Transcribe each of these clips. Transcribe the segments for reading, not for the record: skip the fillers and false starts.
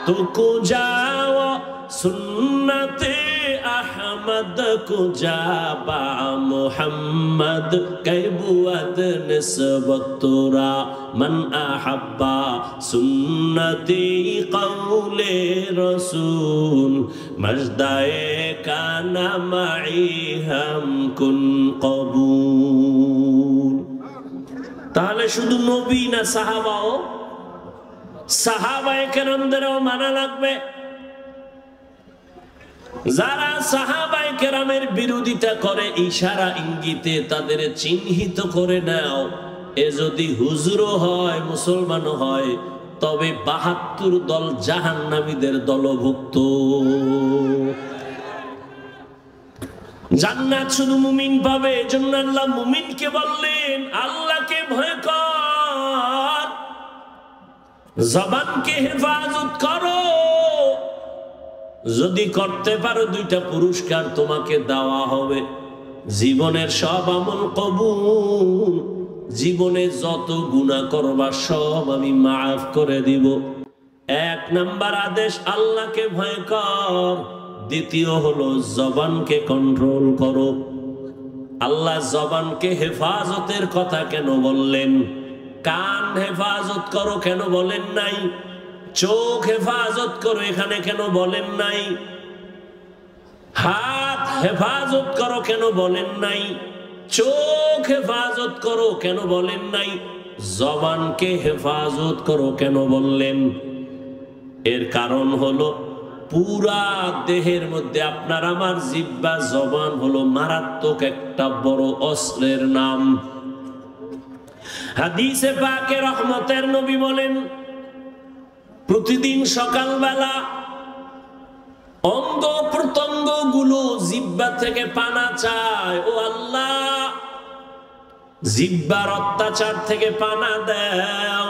तुको जाओ सुन्नते अहमद को जाबा मुहम्मद कैबुअत निस्बतुरा मन अहब्बा सुन्नती कौले रसूल मजदाए काना माई हम कुन कबूल। তাহলে শুধু নবী না সাহাবাও, সাহাবায়ে কেরামদেরও মানা লাগবে। যারা সাহাবায়ে কেরামের বিরোধিতা করে ইশারা ইঙ্গিতে তাদের চিহ্নিত করে নাও। এ যদি হুজুরও হয় মুসলমানও হয় তবে ৭২ দল জাহান্নামীদের দলভুক্ত। জান্নাত শুধু মুমিন পাবে। এজন্য আল্লাহ মুমিনকে বললেন আল্লাহকে ভয় কর, জবানকে হেফাজত করো। যদি করতে পারো 2টা পুরস্কার তোমাকে দেওয়া হবে। জীবনের সব আমল কবুল, জীবনে যত গুনাহ করবা সব আমি মাফ করে দিব। 1 নাম্বার আদেশ আল্লাহকে ভয় কর। দ্বিতীয় হলো জবানকে কন্ট্রোল করো। আল্লাহ জবানকে হেফাজতের কথা কেন বললেন? কান হেফাজত করো কেন বলেন নাই? চোখ হেফাজত করো এখানে কেন বলেন নাই? হাত হেফাজত করো কেন বলেন নাই? চোখ হেফাজত করো কেন বলেন নাই? জবানকে হেফাজত করো কেন বললেন? এর কারণ হলো পুরা দেহের মধ্যে আপনার আমার জিহ্বা জবান হলো মারাত্মক একটা বড় অস্ত্রের নাম। হাদিসে পাকে রহমতের নবী বলেন প্রতিদিন সকালবেলা অঙ্গ প্রত্যঙ্গ গুলো জিহ্বা থেকে পানা চায়। ও আল্লাহ, জিহ্বার অত্যাচার থেকে পানা দাও।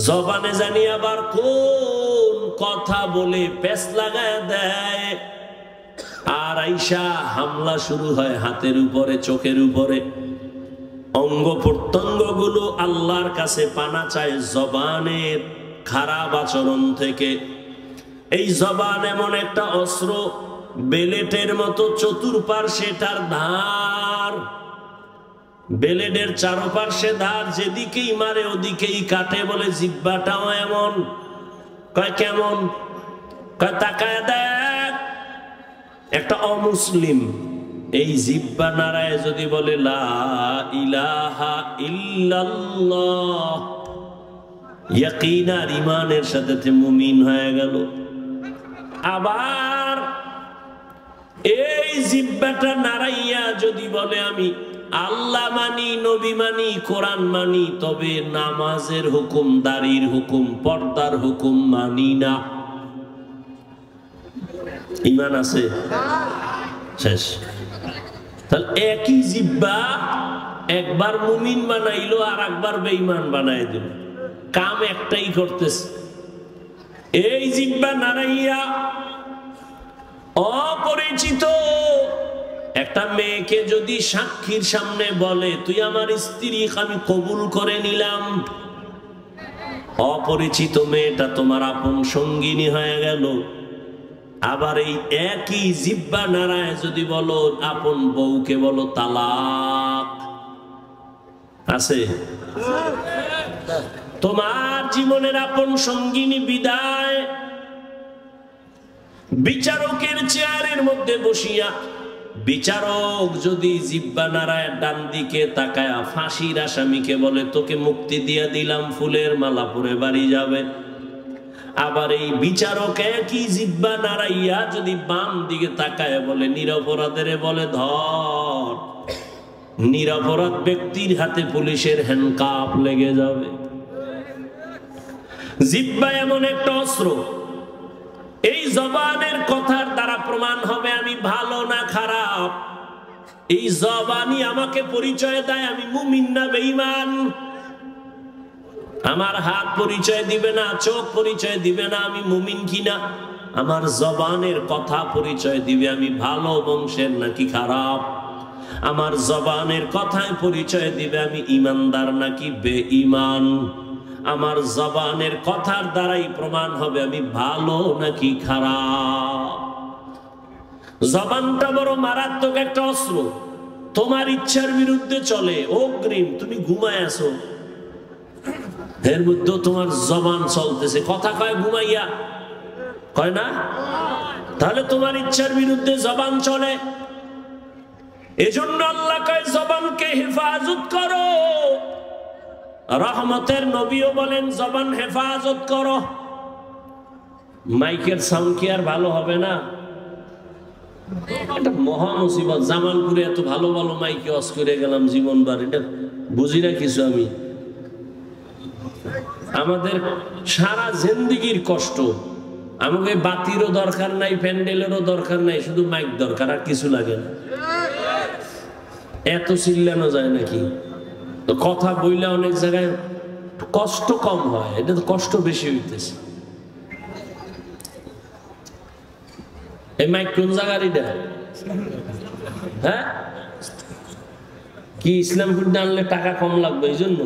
জবানে জানি আবার কোন কথা বলে পেস লাগায় দেয়, আর আইসা হামলা শুরু হয় হাতের উপরে, চোখের উপরে। অঙ্গ প্রত্যঙ্গ গুলো আল্লাহর কাছে পানা চায় জবানের খারাপ আচরণ থেকে। এই জবান এমন একটা অস্ত্র, বেলেটের মতো চতুর্পার্শ্বে তার ধার। বেলেটের চারপার্শ্বে ধার, যেদিকেই মারে ওদিকেই কাটে। বলে জিহ্বাটাও এমন। কয় কেমন? কয় তাকায় দেখ, একটা অমুসলিম এই জিহ্বা নাড়ায় যদি বলে লা ইলাহা ইল্লাল্লাহ, ইয়াকিন আর ঈমানের সাথে মুমিন হয়ে গেল। আবার এই জিহ্বাটা নাড়াইয়া যদি বলে আমি আল্লাহ মানি, নবী মানি, কোরআন মানি, তবে নামাজের হুকুম, দাড়ির হুকুম, পর্দার হুকুম মানি না, ঈমান আছে? শেষ। তাহলে একই জিহ্বা একবার মুমিন বানাইলো আর একবার বেঈমান বানাই দিল। কাম একটাই করতেছে। এই জিহ্বা নাড়াইয়া অপরিচিত একটা মেয়েকে যদি সাক্ষীর সামনে বলে তুই আমার স্ত্রী, আমি কবুল করে নিলাম, অপরিচিত মেয়েটা তোমার আপন সঙ্গিনী হয়ে গেল। আবার এই একই জিহ্বা নাড়ায় যদি বলো আপন বউকে বলো তালাক, আছে? তোমার জীবনের আপন সঙ্গিনী বিদায়। বিচারকের চেয়ারের মধ্যে বসিয়া বিচারক যদি জিহ্বা নাড়ায় ডান দিকে তাকায়া ফাঁসির আসামিকে বলে তোকে মুক্তি দিয়ে দিলাম, ফুলের মালা পরে বাড়ি যাবে। আবার এই বিচারক একই জিহ্বা নাড়াইয়া যদি বাম দিকে তাকায় বলে নিরপরাধের বলে ধর, নিরপরাধ ব্যক্তির হাতে পুলিশের হ্যান্ডকাপ লেগে যাবে। জিহ্বা এমন একটা অস্ত্র, এই জবানের কথার দ্বারা প্রমাণ হবে আমি ভালো না খারাপ। এই জবানই আমাকে পরিচয় দেয় আমি মুমিন না বেঈমান। আমার হাত পরিচয় দিবে না, চোখ পরিচয় দিবে না আমি মুমিন কিনা। আমার জবানের কথা পরিচয় দিবে আমি ভালো বংশের নাকি খারাপ। আমার জবানের কথায় পরিচয় দিবে আমি ইমানদার নাকি বেঈমান। আমার জবানের কথার দ্বারাই প্রমাণ হবে আমি ভালো নাকি খারাপ। জবানটা বড় মারাত্মক একটা অস্ত্র, তোমার ইচ্ছার বিরুদ্ধে চলে, অগ্রিম তুমি ঘুমায় আছো, এর মধ্যে তোমার জবান চলতেছে, কথা কয় ঘুমাইয়া, কয় না? তাহলে তোমার ইচ্ছার বিরুদ্ধে জবান চলে। এজন্য আল্লাহ কয় জবানকে হেফাজত করো। রহমতের নবীও বলেন জবান হেফাজত করো। মাইকের সাউন্ড কি আর ভালো হবে না? এটা মহা মুসিবত। জামালপুরে এত ভালো ভালো মাইকে অস করে গেলাম জীবনবার, এটা বুঝি না কিছু আমি। আমাদের সারা জিন্দেগির কষ্ট, আমাকে বাতিরও দরকার নাই, প্যান্ডেলেরও দরকার নাই, শুধু মাইক দরকার, আর কিছু লাগে না। এত চিল্লানো যায় নাকি? তো কথা বইলে অনেক জায়গায় কষ্ট কম হয়, এটা তো কষ্ট বেশি হইতেছে। এই মাইক কোন জায়গার এটা? হ্যাঁ, কি ইসলামপুর আনলে টাকা কম লাগবে এই জন্য?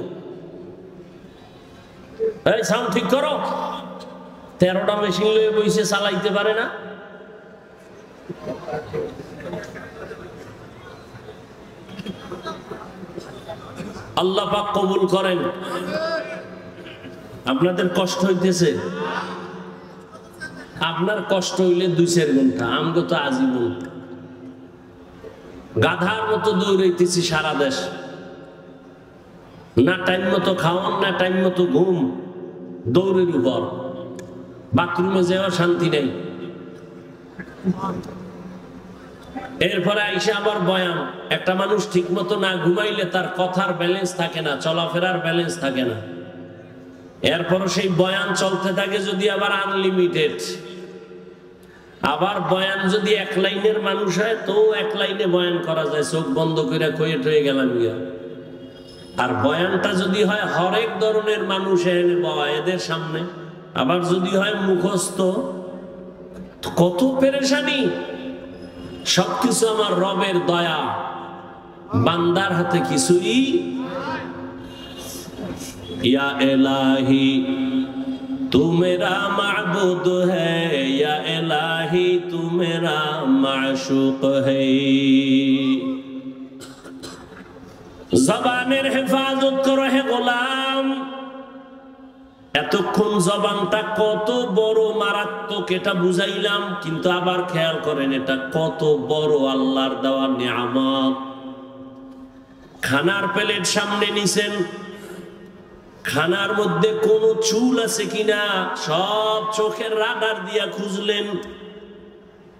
এই সাউন্ড ঠিক করো। 13টা মেশিন লয়ে বইছে, চালাইতে পারে না। আল্লাহ পাক কবুল করেন। আপনাদের কষ্ট হইতেছে, আপনার কষ্ট হইলে 2-4 ঘন্টা, আমগো তো আজীবন। গাধার মতো দৌড়াইতেছি সারা দেশ, না টাইম মতো খাওয়ান, না টাইম মতো ঘুম, দৌড়ের উপর। বাথরুমে যাওয়ার শান্তি নেই। এরপরে আইসা আবার বয়ান। একটা মানুষ ঠিক মতো না ঘুমাইলে তার কথার ব্যালেন্স থাকে না, চলাফেরার ব্যালেন্স থাকে না। এরপরও সেই বয়ান চলতে থাকে, যদি আবার আনলিমিটেড। আবার বয়ান যদি 1 লাইনের মানুষ হয় তো 1 লাইনে বয়ান করা যায়, চোখ বন্ধ করে কয়ে টয়ে গেলাম গিয়া। আর বয়ানটা যদি হয় হরেক ধরনের মানুষ এনে বয় এদের সামনে, আবার যদি হয় মুখস্থ, কত পেরেশানি। সবকিছু আমার রবের দয়া, বান্দার হাতে কিছুই। ইয়া ইলাহি তু মেরা মাবুদ হ্যায়, ইয়া ইলাহি তু মেরা মাশুক হ্যায়। জবানের হেফাজত করো হে গোলাম। এতক্ষণ জবানটা কত বড় মারাত্মক এটা বুঝাইলাম, কিন্তু আবার খেয়াল করেন এটা কত বড় আল্লাহর দেওয়া নিয়ামত। খানার প্লেট সামনে নিছেন, খানার মধ্যে কোনো চুল আছে কিনা সব চোখের রাডার দিয়া খুঁজলেন।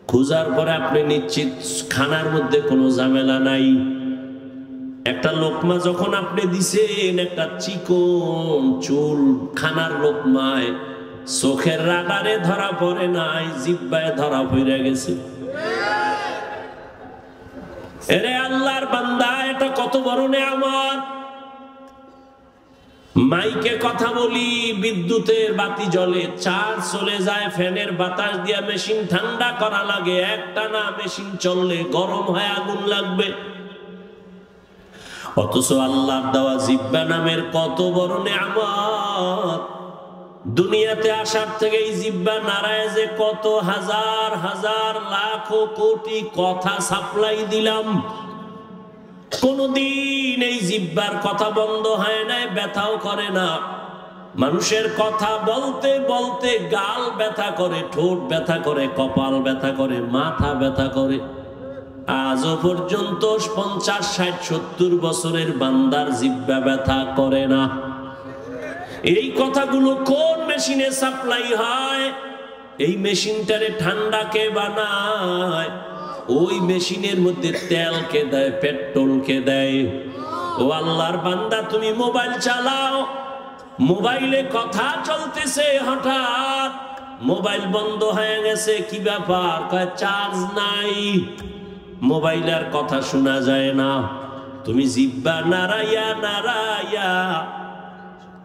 খুঁজার পরে আপনি নিশ্চিত খানার মধ্যে কোনো ঝামেলা নাই। একটা লোকমা যখন আপনি দিছেন, একটা চিকন চুল খানার লোকমায় চোখের রাডারে ধরা পড়ে নাই, জিহ্বায় ধরা পড়ে গেছে। এরে আল্লাহর বান্দা, এটা কত বড় নিয়ামত। মাইকে কথা বলি, বিদ্যুতের বাতি জ্বলে, চার্জ চলে যায়, ফ্যানের বাতাস দিয়া মেশিন ঠান্ডা করা লাগে, একটানা মেশিন চললে গরম হয়ে আগুন লাগবে। অথচ আল্লাহর দেওয়া জিহ্বা নামের কত বড় নিয়ামত। দুনিয়াতে আসার থেকে এই জিহ্বা নারায় যে কত হাজার হাজার লাখ কোটি কথা সাপ্লাই দিলাম, কোনদিন এই জিহ্বার কথা বন্ধ হয় নাই, ব্যথাও করে না। মানুষের কথা বলতে বলতে গাল ব্যথা করে, ঠোঁট ব্যথা করে, কপাল ব্যথা করে, মাথা ব্যথা করে। আজও পর্যন্ত 50, 60, 70 বছরের বান্দার জিহ্বা ব্যথা করে না। এই কথাগুলো কোন মেশিনে সাপ্লাই হয়? এই মেশিনটারে ঠান্ডা কে বানায়? ওই মেশিনের মধ্যে তেল কে দেয়, পেট্রোল কে দেয়? ও আল্লাহর বান্দা, তুমি মোবাইল চালাও, মোবাইলে কথা চলতেছে, হঠাৎ মোবাইল বন্ধ হয়ে গেছে, কি ব্যাপার? কয় চার্জ নাই, মোবাইলের কথা শোনা যায় না। তুমি জিহ্বা নাড়াইয়া নাড়াইয়া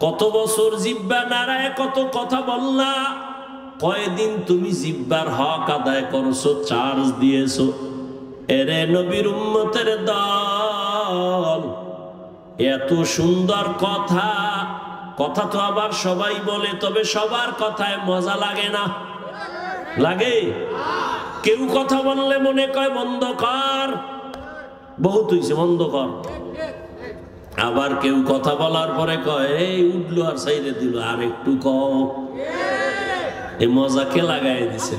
কত বছর জিহ্বা নাড়ায় কত কথা বললা, কয়দিন তুমি জিহ্বার হক আদায় করছো, চার্জ দিয়েছো? এরে নবীর উম্মতের দল, এত সুন্দর কথা কথা তো আবার সবাই বলে, তবে সবার কথায় মজা লাগে না। লাগে? কেউ কথা বললে মনে কয় বন্ধ কর, বহুত হইছে বন্ধ কর। আবার কেউ কথা বলার পরে কয় এই উঠলো আর সাইডে দিল, আর একটু কও। এই মজা কে লাগাই দিছে?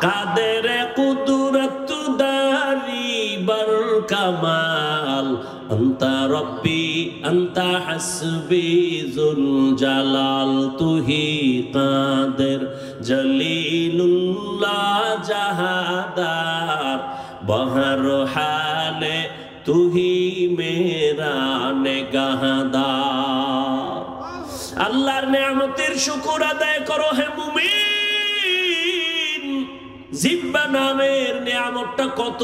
কাদের কুদরত দারি বার কামাল আনতা রব্বি আনতা হাসবি যুল জালাল তুহি কাদের জলিলুল্লাহ জাহাদার বহর হালে তুহি মেরা নেগাহদার। আল্লাহর নেয়ামতের শুকর আদায় করো হে মুমিন। জিহ্বা নামের নেয়ামতটা কত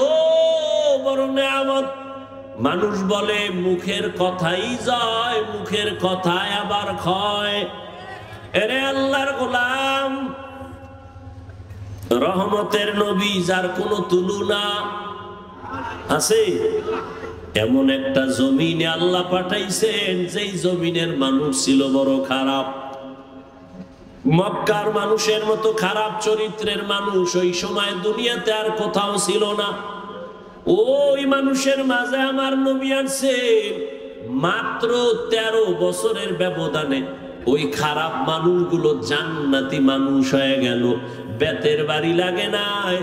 বড় নেয়ামত। মানুষ বলে মুখের কথাই জয়, মুখের কথায় আবার ক্ষয়। এরে আল্লাহর গোলাম, রহমতের নবী যার কোনো তুলনা আছে, এমন একটা জমিনে আল্লাহ পাঠাইছেন যেই জমিনের মানুষ ছিল বড় খারাপ। মক্কার মানুষের মতো খারাপ চরিত্রের মানুষ ওই সময় দুনিয়াতে আর কোথাও ছিল না। ওই মানুষের মাঝে আমার নবী আনছেন। মাত্র 13 বছরের ব্যবধানে ওই খারাপ মানুষগুলো জান্নাতি মানুষ হয়ে গেল। বেতের বাড়ি লাগে নাই,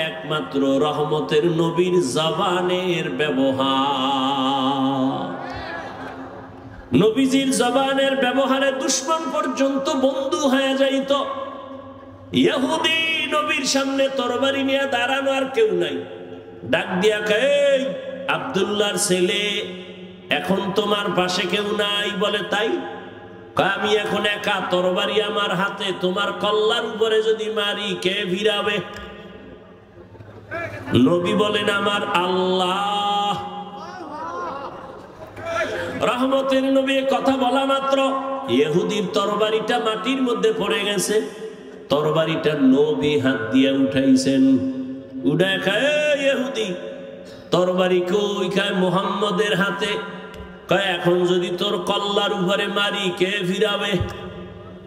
একমাত্র রহমতের নবীর জবানের ব্যবহার। নবীজির জবানের ব্যবহারে দুশমন পর্যন্ত বন্ধু হয়ে যাইত। ইহুদি নবীর সামনে তরবারি নিয়ে দাঁড়ানো আর কেউ নাই, ডাক দিয়া কয় আব্দুল্লাহর ছেলে, এখন তোমার পাশে কেউ নাই। বলে তাই? আমি এখন একা, তরবারি আমার হাতে, তোমার কল্লার উপরে যদি মারি কে ভিড়াবে? নবী বলেন আমার আল্লাহ। রহমতের নবী কথা বলা মাত্র ইহুদির তরবারিটা মাটির মধ্যে পড়ে গেছে। তরবারিটা নবী হাত দিয়ে উঠাইছেন। উড়ায় খায় ইহুদি, তরবারি কই? খায় মুহাম্মদের হাতে। কয় এখন যদি তোর কল্লার উপরে মারি কে ফিরাবে?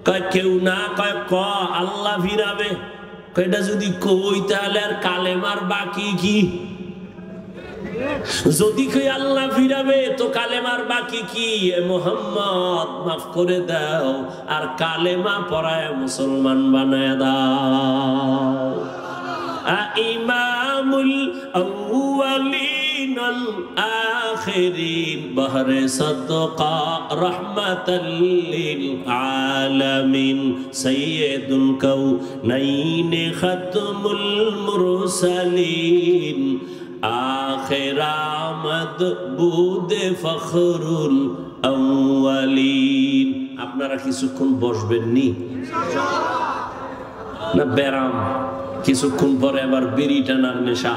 কয় কেউ না। কয় ক আল্লাহ ফিরাবে। কয়টা যদি কই তাহলে আর কালেমার বাকি কি? যদি কই আল্লাহ ফিরাবে তো কালেমার বাকি কি? মুহাম্মদ মাফ করে দাও, আর কালেমা পড়ায় মুসলমান বানায় দাও। ইমামুল আউয়ালিন আল আখিরিন বহরে সাদকা রাহমাতাল লিল আলামিন সাইয়্যিদুল কাউনাইন খাতমুল মুরসালিন আখির আমদ বুদে ফখরুল আউয়ালিন। আপনারা কিছুক্ষণ বসবেন নি না? ব্যারাম কিছুক্ষণ পরে আবার বিড়ি টানার নেশা।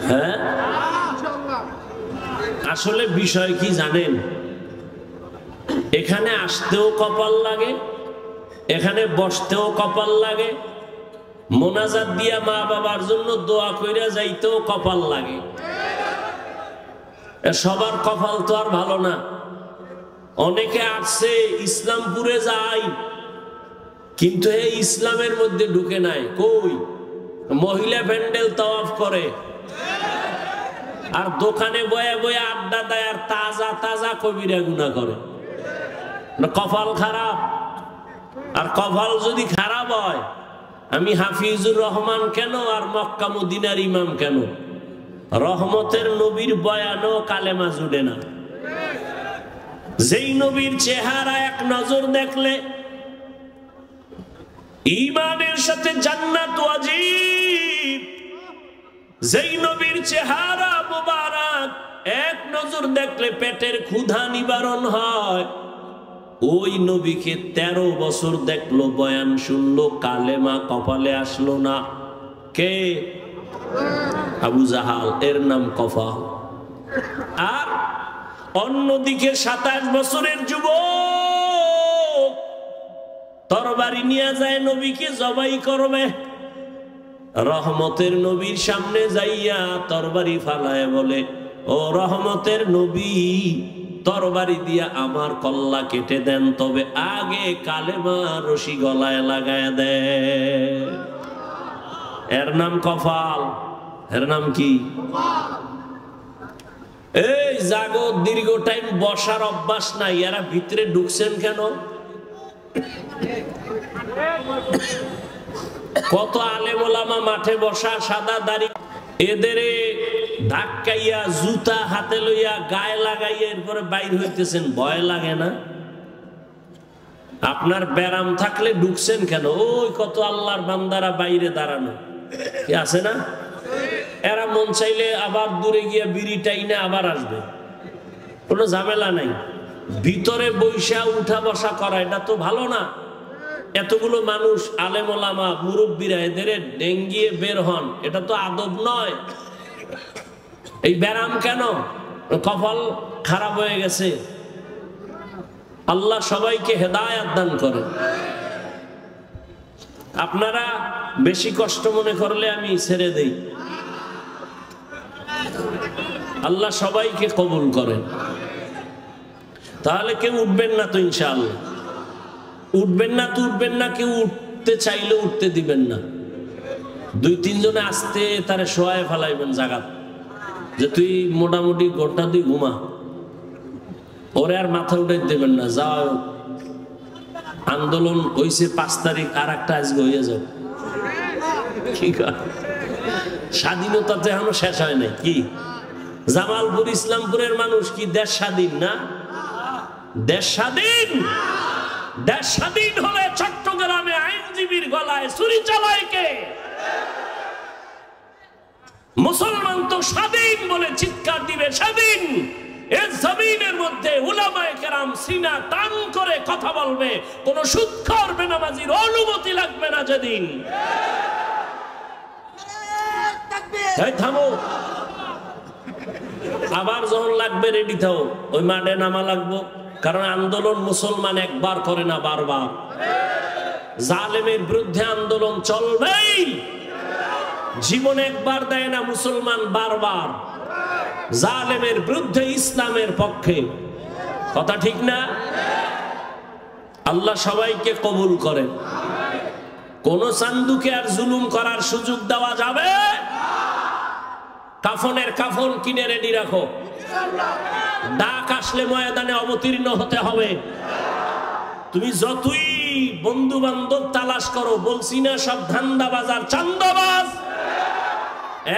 হ্যাঁ, আসলে বিষয় কি জানেন? এখানে আসতেও কপাল লাগে, এখানে বসতেও কপাল লাগে, মোনাজাত দিয়া মা বাবার জন্য দোয়া কইরা যাইতেও কপাল লাগে। সবার কপাল তো আর ভালো না। অনেকে আসছে ইসলামপুরে যায়, কিন্তু এই ইসলামের মধ্যে ঢুকে নাই। কই? মহিলা প্যান্ডেল তাওয়াফ করে, আর দোকানে বয়ে বয়ে আড্ডা দেয়, আর তাজা তাজা কবিরা গুনাহ করে। কপাল খারাপ। আর কপাল যদি খারাপ হয়, আমি হাফিজুর রহমান কেন আর মক্কা মদিনার ইমাম কেন? রহমতের নবীর বয়ানও কালেমা জুড়ে না। যেই নবীর চেহারা এক নজর দেখলে ঈমানের সাথে জান্নাত ওয়াজিব, যেই নবীর চেহারা মুবারক এক নজর দেখলে পেটের ক্ষুধা নিবারণ হয়, ওই নবীকে 13 বছর দেখলো, বয়ান শুনলো, কালেমা কপালে আসলো না। কে? আবু জাহাল, এর নাম কফা। আর অন্যদিকে 27 বছরের যুবক তরবারি নিয়ে যায় নবীকে জবাই করবে। রহমতের নবীর সামনে যাইয়া তরবারি ফালায় বলে, ও রহমতের নবী, তরবারি দিয়া আমার কল্লা কেটে দেন, তবে আগে কালেমা রশি গলায় লাগায় দেন। এর নাম কপাল, এর নাম কি? এই জাগো, দীর্ঘ টাইম বসার অভ্যাস নাই, এরা ভিতরে ঢুকছেন কেন? কত আলেম ওলামা মাঠে বসা, সাদা দাড়ি, এদেরে ধাক্কাইয়া জুতা হাতে লইয়া গায়ে লাগাইয়া এরপরে বাইর হইতেছেন, ভয় লাগে না? আপনার ব্যারাম থাকলে ঢুকছেন কেন? ওই কত আল্লাহর বান্দারা বাইরে দাঁড়ানো কি আছে না? এরা মন চাইলে আবার দূরে গিয়া বিড়ি টাইনে আবার আসবে, কোনো ঝামেলা নাই। ভিতরে বৈশা উঠা বসা করা এটা তো ভালো না। এতগুলো মানুষ, আলেম ওলামা, মুরব্বীরা, এদের ডেঙ্গিয়ে বের হন, এটা তো আদব নয়। এই ব্যারাম কেন? কপাল খারাপ হয়ে গেছে। আল্লাহ সবাইকে হেদায়েত দান করেন। আপনারা বেশি কষ্ট মনে করলে আমি ছেড়ে দেই। আল্লাহ সবাইকে কবুল করেন। তাহলে কেউ উঠবেন না তো? ইনশাআল্লাহ উঠবেন না তো? উঠবেন না, কেউ উঠতে চাইলে উঠতে দিবেন না। 2-3 জনে আসতে তারে শোয়ায় ফেলাইবেন জায়গা, যে তুই মোটামুটি ঘন্টা তুই ঘুমা, ওরে আর মাথা উঠে দেবেন না। যাও, আন্দোলন হইছে 5 তারিখ, আর একটা আজকে হইয়া যাও। ঠিক আছে, স্বাধীনতা তো এখনো শেষ হয় নাই। কি জামালপুর, ইসলামপুরের মানুষ কি দেশ স্বাধীন না? দেশ স্বাধীন। দেশ স্বাধীন হলে চট্টগ্রামে আইনজীবীর গলায় ছুরি চালায় কে? মুসলমান তো স্বাধীন বলে চিৎকার দিবে স্বাধীন। এই জমিনের মধ্যে উলামায়ে কেরাম সিনা টান করে কথা বলবে, কোন সুদখোর বেনামাজির অনুমতি লাগবে না যেদিন। এই থামো, আবার যখন লাগবে রেডি থাও, ওই মাঠে নামা লাগবো। কারণ আন্দোলন মুসলমান একবার করে না, বারবার। জালেমের বিরুদ্ধে আন্দোলন চলবেই। জীবন একবার দেয় না মুসলমান, বারবার। জালেমের বিরুদ্ধে, ইসলামের পক্ষে। কথা ঠিক না? আল্লাহ সবাইকে কবুল করেন। কোন চান্দুকে আর জুলুম করার সুযোগ দেওয়া যাবে? কাফনের কাফন কিনে রেডি রাখো। ডাক আসলে ময়দানে অবতীর্ণ হতে হবে। তুমি যতই বন্ধু বান্ধব তালাশ করো, বলছি না সব ধান্দাবাজ আর চান্দাবাজ।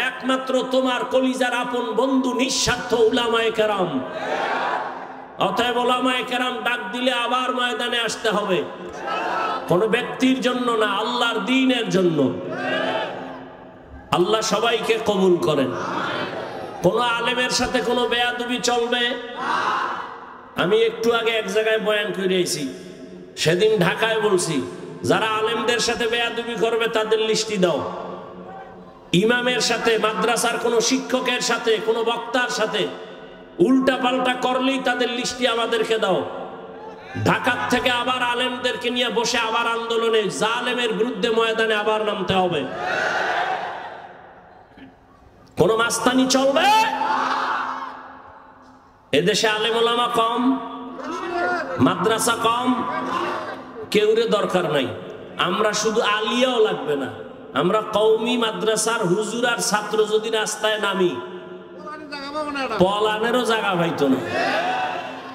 একমাত্র তোমার কলিজার আপন বন্ধু নিঃস্বার্থ উলামায়ে কেরাম। অতএব উলামায়ে কেরাম ডাক দিলে আবার ময়দানে আসতে হবে। কোন ব্যক্তির জন্য না, আল্লাহর দ্বীনের জন্য। আল্লাহ সবাইকে কবুল করেন। কোন আলেমের সাথে কোনো বেয়াদবি চলবে? আমি একটু আগে এক জায়গায় বয়ান করে আইছি, সেদিন ঢাকায় বলছি, যারা আলেমদের সাথে বেয়াদবি করবে তাদের লিস্টি দাও। ইমামের সাথে, মাদ্রাসার কোন শিক্ষকের সাথে, কোন বক্তার সাথে উল্টা পাল্টা করলেই তাদের লিস্টি আমাদেরকে দাও। ঢাকার থেকে আবার আলেমদেরকে নিয়ে বসে আবার আন্দোলনে, জালেমের বিরুদ্ধে ময়দানে আবার নামতে হবে। কোন মাস্তানি চলবে? এদেশে আলেম ওলামা কম, মাদ্রাসা কম, কেউরে দরকার নাই। আমরা শুধু আলিয়াও লাগবে না, আমরা কওমি মাদ্রাসার হুজুর আর ছাত্র যদি রাস্তায় নামি, পলানেরও জায়গা পাইতো না।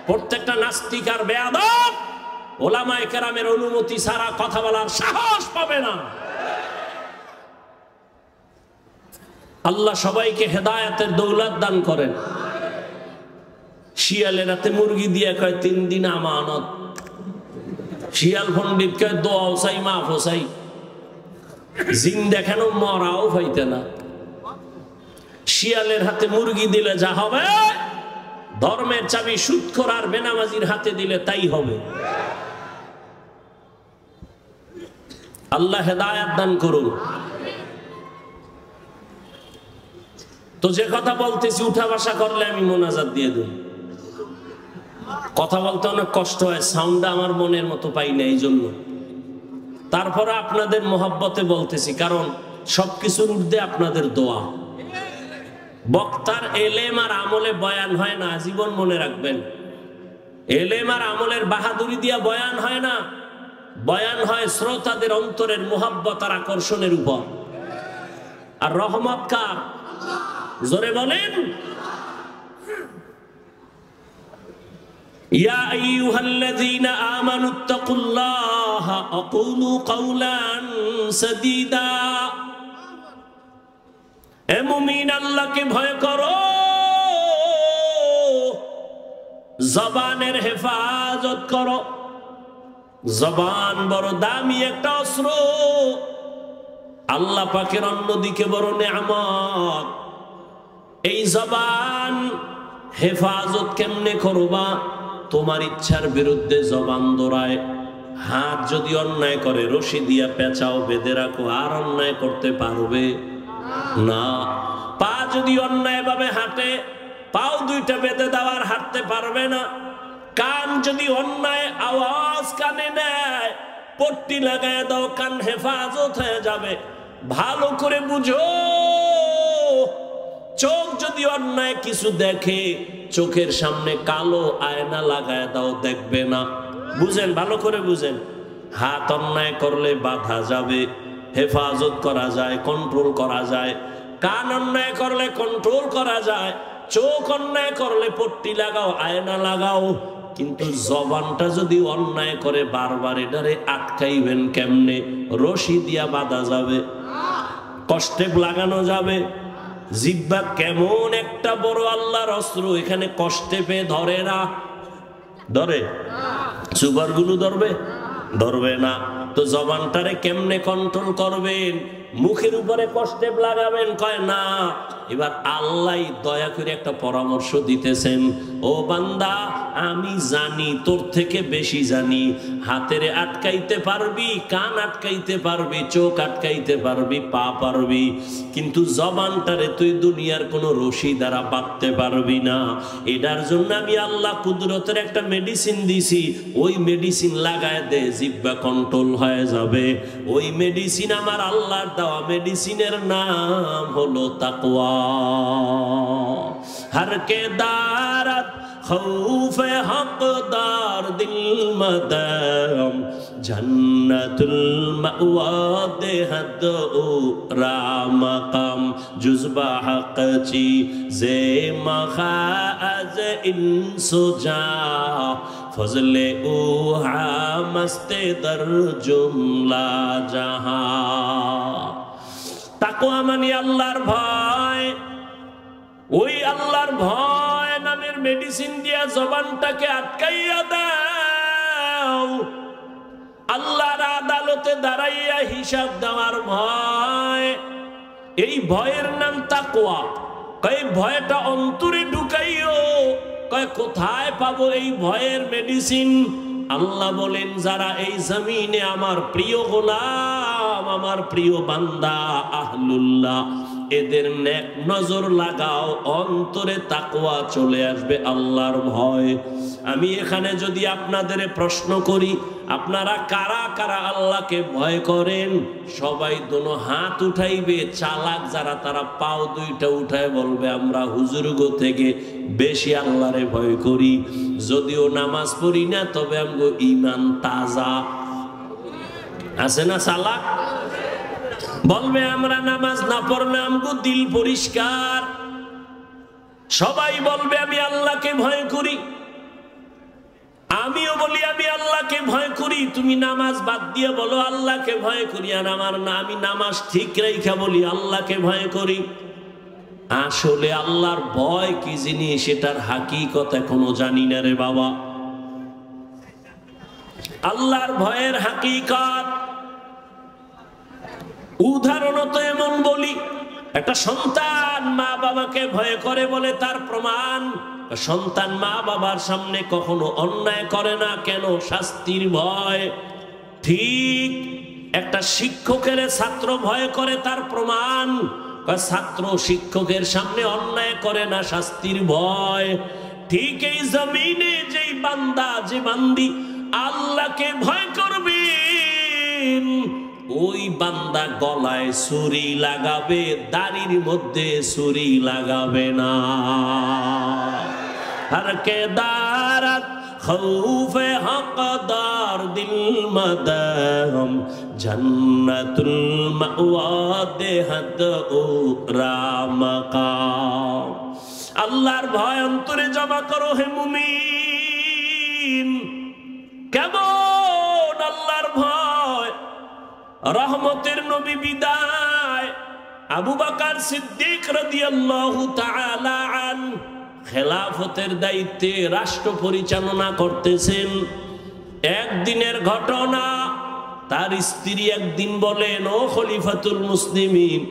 প্রত্যেকটা নাস্তিক আর বেয়াদব ওলামায়ে কেরামের অনুমতি ছাড়া কথা বলার সাহস পাবে না। আল্লাহ সবাইকে হেদায়েতের দৌলত দান করেন। শিয়ালের রাতে মুরগি দিয়ে কয় 3 দিন আমানত। শিয়াল পণ্ডিত কয় দোয়াও চাই, মাফও চাই। জিন দেখানো মরাও পাইতে না। শিয়ালের হাতে মুরগি দিলে যা হবে, ধর্মের চাবি সুদখোর আর বেনামাজির হাতে দিলে তাই হবে। আল্লাহ হেদায়েত দান করুন। তো যে কথা বলতেছি, উঠা বসা করলে আমি মোনাজাত দিয়ে দেব। কথা বলতে অনেক কষ্ট হয়, সাউন্ডটা আমার মনের মতো পাই না, এই জন্য। তারপরে আপনাদের মহব্বতে বলতেছি, কারণ সবকিছুর ঊর্ধ্বে আপনাদের দোয়া। বক্তার এলেম আর আমলে বয়ান হয় না, জীবন মনে রাখবেন। এলেম আর আমলের বাহাদুরি দিয়া বয়ান হয় না, বয়ান হয় শ্রোতাদের অন্তরের মোহাব্বত আর আকর্ষণের উপর। আর রহমত কার? জোরে বলেন। ইয়া আইয়ুহাল্লাযীনা আমানুত্তাকুল্লাহা ওয়া কুলু কাওলান সাদীদা। হে মুমিন, আল্লাহকে ভয় করো, জবানের হেফাজত করো। জবান বড় দামি একটা অস্ত্র, আল্লাহ পাকের অন্যদিকে বড় নেয়ামত। এই জবান হেফাজত কেমনে করবা? তোমার ইচ্ছার বিরুদ্ধে জবান দৌড়ায়। হাত যদি অন্যায় করে রশি দিয়া পেঁচাও, বেঁধে রাখো, আর অন্যায় করতে পারবে না। পা যদি অন্যায় ভাবে হাঁটে, পাও দুইটা বেঁধে দেওয়ার হাঁটতে পারবে না। কান যদি অন্যায় আওয়াজ কানে নেয়, পট্টি লাগায় দাও, কান হেফাজত হয়ে যাবে। ভালো করে বুঝো, চোখ যদি অন্যায় কিছু দেখে, চোখের সামনে কালো আয়না লাগায় দাও, দেখবে না। বুঝেন, ভালো করে বুঝেন। হাত অন্যায় করলে বাধা যাবে, হেফাজত করা যায়, কন্ট্রোল করা যায়। কান অন্যায় করলে কন্ট্রোল করা যায়। চোখ অন্যায় করলে পট্টি লাগাও, আয়না লাগাও। কিন্তু জবানটা যদি অন্যায় করে বারবার, এটারে আটকাইবেন কেমনে? রশি দিয়া বাঁধা যাবে, কষ্টে লাগানো যাবে। জিহ্বা কেমন একটা বড় আল্লাহর অস্ত্র, এখানে কষ্টে পেয়ে ধরে না। ধরে? সুপারগুলো ধরবে? ধরবে না। তো জবানটারে কেমনে কন্ট্রোল করবেন? মুখের উপরে কষ্টে লাগাবেন? কয় না। এবার আল্লাহ দয়া করে একটা পরামর্শ দিতেছেন, ও বান্দা, আমি জানি, তোর থেকে বেশি জানি। হাতেরে আটকাইতে পারবি, কান আটকাইতে পারবি, চোখ আটকাইতে পারবি, পা পারবি, কিন্তু জবানটারে তুই দুনিয়ার কোনো রশি দ্বারা বাঁধতে পারবি না। এটার জন্য আমি আল্লাহ কুদরতের একটা মেডিসিন দিছি, ওই মেডিসিন লাগায় দে, জিহ্বা কন্ট্রোল হয়ে যাবে। ওই মেডিসিন আমার আল্লাহর দেওয়া, মেডিসিনের নাম হলো তাকওয়া। हर के दारत खौफ हकदार दिल मदम जन्नतुल मअवा देहद रामकम जुज़बा हक़ची ज़े मखाज़ इंसुजा फज़ले उहा मस्ते दर जुमला जहां। তাকওয়া মানে আল্লাহর ভয়। ওই আল্লাহর ভয় নামের মেডিসিন দিয়া জবানটাকে আটকাইয়া দাও। আল্লাহর আদালতে দাঁড়াইয়া হিসাব দেওয়ার ভয়, এই ভয়ের নাম তাকওয়া। কয় ভয়টা অন্তরে ঢুকাইও। কয় কোথায় পাবো এই ভয়ের মেডিসিন? আল্লাহ বলেন, যারা এই জমিনে আমার প্রিয় গোলাম, আমার প্রিয় বান্দা আহলুল্লাহ, এদের নেক নজর লাগাও, অন্তরে তাকওয়া চলে আসবে, আল্লাহর ভয়। আমি এখানে যদি আপনাদের প্রশ্ন করি, আপনারা কারা কারা আল্লাহকে ভয় করেন? সবাই দোনো হাত উঠাইবে। চালাক যারা, তারা পাও দুইটা উঠায় বলবে, আমরা হুজুরগো থেকে বেশি আল্লাহরে ভয় করি। যদিও নামাজ পড়ি না, তবে আমগো ঈমান তাজা। আছে না চালাক? বলবে আমরা নামাজ না পড়লে আমগো দিল পরিষ্কার। সবাই বলবে আমি আল্লাহকে ভয় করি। আমিও বলি আমি আল্লাহকে ভয় করি। তুমি নামাজ বাদ দিয়ে বলো আল্লাহকে ভয় করি, আর আমার না, আমি নামাজ ঠিক রাইখা বলি আল্লাহকে ভয় করি। আসলে আল্লাহর ভয় কি জিনিস, সেটার হাকিকত এখনো জানি না রে বাবা। আল্লাহর ভয়ের হাকিকত উদাহরণত এমন বলি, একটা সন্তান মা বাবাকে ভয় করে বলে তার প্রমাণ, সন্তান মা বাবার সামনে কখনো অন্যায় করে না। কেন? শাস্তির ভয়। ঠিক একটা শিক্ষকের ছাত্র ভয় করে, তার প্রমাণ, ছাত্র শিক্ষকের সামনে অন্যায় করে না, শাস্তির ভয়। ঠিক এই জমিনে যেই বান্দা, যে বান্দি আল্লাহকে ভয় করবে, ওই বান্দা গলায় ছুরি লাগাবে, দাড়ির মধ্যে ছুরি লাগাবে না। हर के दारत खौफे हक़दार दिल मदाम जन्नतुल मअवा देहत रामकाम। আল্লাহর ভয় অন্তরে জমা করো হে মুমিন। কেমন আল্লাহর ভয়? রহমতের নবী বিদায়, আবু বকর সিদ্দিক রাদিয়াল্লাহু তাআলা আন খেলাফতের দায়িত্বে রাষ্ট্র পরিচালনা করতেছেন। একদিনের ঘটনা, তার স্ত্রী একদিন বলেন, ও খলিফাতুল মুসলিমিন,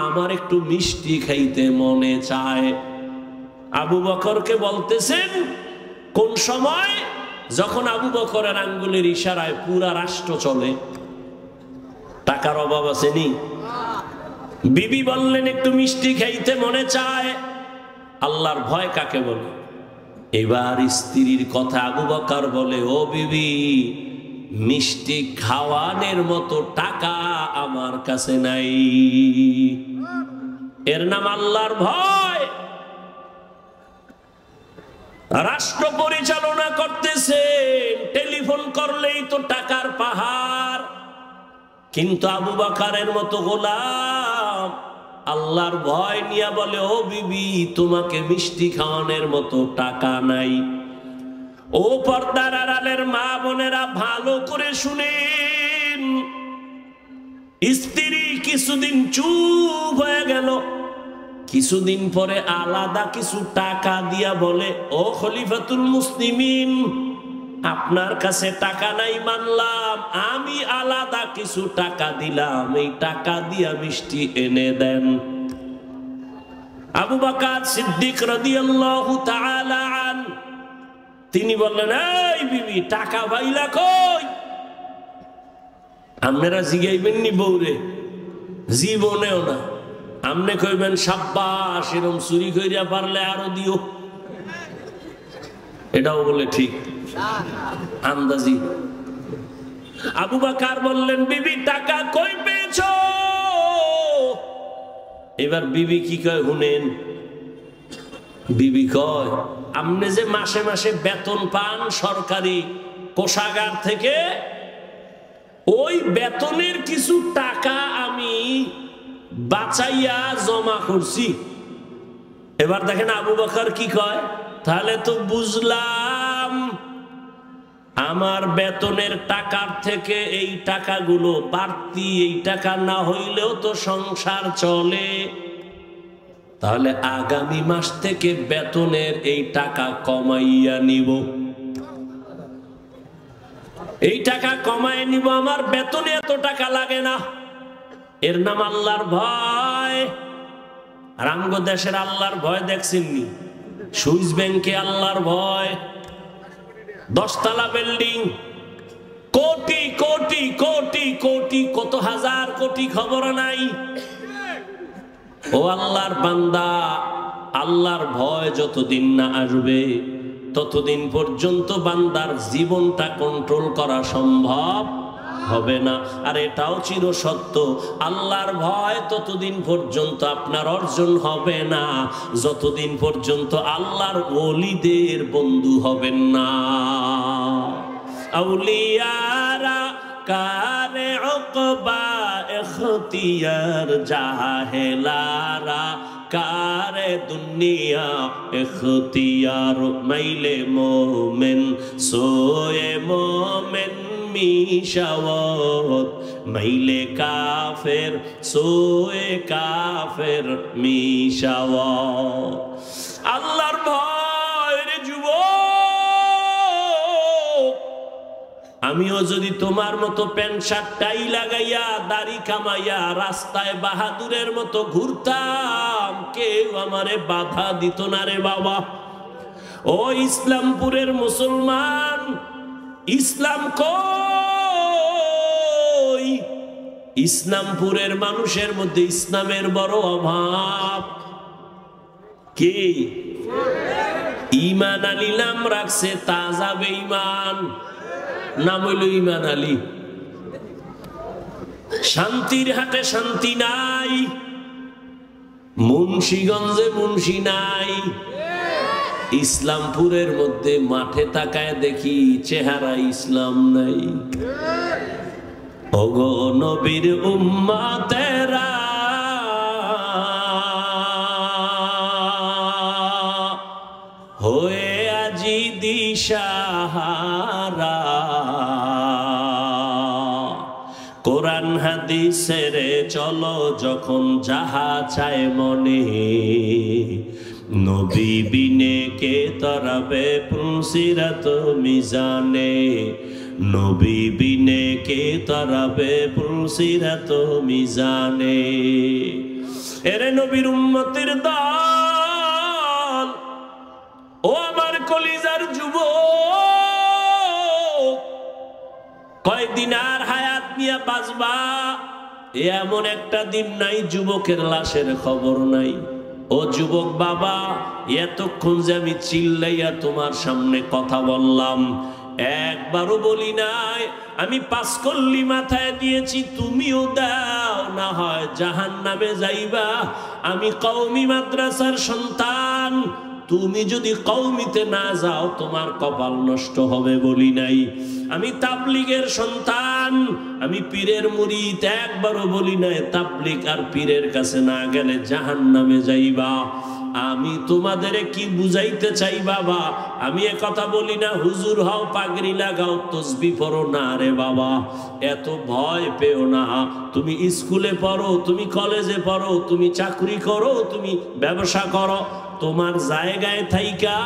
আমার একটু মিষ্টি খাইতে মনে চায়। আবু বকরকে বলতেছেন কোন সময়? যখন আবু বকরের আঙ্গুলের ইশারায় পুরা রাষ্ট্র চলে। টাকার অভাব আসেনি? বিবি বললেন একটু মিষ্টি খাইতে মনে চায়। আল্লাহর ভয় কাকে বলে? এবার স্ত্রীর কথা আবু বকর বলে, ও বিবি, মিষ্টি খাওয়ানোর মতো টাকা আমার কাছে নাই। এর নাম আল্লাহর ভয়। রাষ্ট্র পরিচালনা করতেছেন, টেলিফোন করলেই তো টাকার পাহাড়। কিন্তু আবু বকরের মতো গোলাম আল্লাহর ভয় নিয়ে বলে, ও বিবি, তোমাকে মিষ্টি খাওয়ানোর মতো টাকা নাই। ও পর্দার আড়ালের মা বোনেরা, ভালো করে শুনেন। স্ত্রী কিছুদিন চুপ হয়ে গেল। কিছুদিন পরে আলাদা কিছু টাকা দিয়া বলে, ও খলিফাতুল মুসলিমিন, আপনার কাছে টাকা নাই মানলাম, আমি আলাদা কিছু টাকা দিলাম, এই টাকা দিয়া মিষ্টি এনে দেন। আবু বকর সিদ্দিক রাদিয়াল্লাহু তাআলা আন তিনি বললেন, এই বিবি, টাকা পাইলা কই? আপনারা জিগাইবেন নি বউরে? জীবনেও না। আমনে কইবেন, সাব্বাস, এরকম চুরি কইরা পারলে আরো দিও। এটাও বলে ঠিক আন্দাজি। আবু বকর বললেন, বিবি, টাকা কই পেয়েছো? এবার বিবি কি কয় শুনেন। বিবি কয়, আপনি যে মাসে মাসে বেতন পান সরকারি কোষাগার থেকে, ওই বেতনের কিছু টাকা আমি বাঁচাইয়া জমা করছি। এবার দেখেন আবু বকর কি কয়, তাহলে তো বুঝলাম আমার বেতনের টাকার থেকে এই টাকাগুলো বাড়তি, এই টাকা না হইলেও তো সংসার চলে। তাহলে আগামী মাস থেকে বেতনের এই টাকা কমাইয়া নিব, এই টাকা কমায় নিব, আমার বেতনে এত টাকা লাগে না। এর নাম আল্লাহর ভয়। রামগো দেশের আল্লাহর ভয় দেখছেননি? সুইস ব্যাংকে আল্লাহর ভয়, 10 তলা বিল্ডিং, কোটি কোটি কোটি কোটি, কত হাজার কোটি খবর নাই। ও আল্লাহর বান্দা, আল্লাহর ভয় যতদিন না আসবে ততদিন পর্যন্ত বান্দার জীবনটা কন্ট্রোল করা সম্ভব হবে না। আর এটাও চির সত্য, আল্লাহর ভয় ততদিন পর্যন্ত আপনার অর্জন হবে না যতদিন পর্যন্ত আল্লাহর ওলিদের বন্ধু হবেন না। আউলিয়ারা কারে উকবা ইখতিয়ার, জাহেলারা কারে দুনিয়া ইখতিয়ার। মাইলে মোমেন সোয়ে মোমেন মিশাওয়াত, মাইলে কাফের সোয়ে কাফের মিশাওয়াত। আল্লাহর ভয় রে যুবক, আমিও যদি তোমার মতো প্যান্ট শার্ট টাই লাগাইয়া দাড়ি কামাইয়া রাস্তায় বাহাদুরের মতো ঘুরতাম, কেউ আমারে বাধা দিত না রে বাবা। ও ইসলামপুরের মুসলমান, ইসলাম কই? ইসলামপুরের মানুষের মধ্যে ইসলামের বড় অভাব। কে? ঈমান আলী নাম রাখছে, তাজা বেঈমান, নাম হইল ঈমান আলী। শান্তির হাটে শান্তি নাই, মুন্সিগঞ্জে মুন্সি নাই, ইসলামপুরের মধ্যে মাঠে তাকায় দেখি চেহারা ইসলাম নাই। ওগো নবীর উম্মতেরা হয়ে আজি দিশাহারা, কোরআন হাদিসের চলো যখন যাহা চায় মনে, নবী বিনে কে তরাবে পুলসিরাত মিজানে, নবী বিনে কে তরাবে পুলসিরাত মিজানে। এরে নবীর উম্মতের দল, ও আমার কলিজার যুবক, কয়দিন আর হায়াত নিয়ে বাঁচবা এমন একটা দিন নাই যুবকের লাশের খবর নাই। ও যুবক বাবা, এতক্ষণ যে আমি চিল্লাইয়া তোমার সামনে কথা বললাম, একবারও বলি নাই আমি 5 কল্লি মাথায় দিয়েছি তুমিও দাও, না হয় জাহান্নামে যাইবা। আমি কওমি মাদ্রাসার সন্তান, তুমি যদি কওমিতে না যাও তোমার কপাল নষ্ট হবে বলি নাই। আমি তাবলীগের সন্তান, আমি পীরের মুরিদ, একবারও বলি নাই তাবলীগ আর পীরের কাছে না গেলে জাহান্নামে যাইবা। আমি তোমাদের কি বুঝাইতে চাই বাবা, আমি কথা বলি না হুজুর হও, পাগড়ি লাগাও, তসবিহ পড়ো না রে বাবা, এত ভয় পেও না। তুমি স্কুলে পড়ো, তুমি কলেজে পড়ো, তুমি চাকরি করো, তুমি ব্যবসা করো, তোমার জায়গায় থাইকা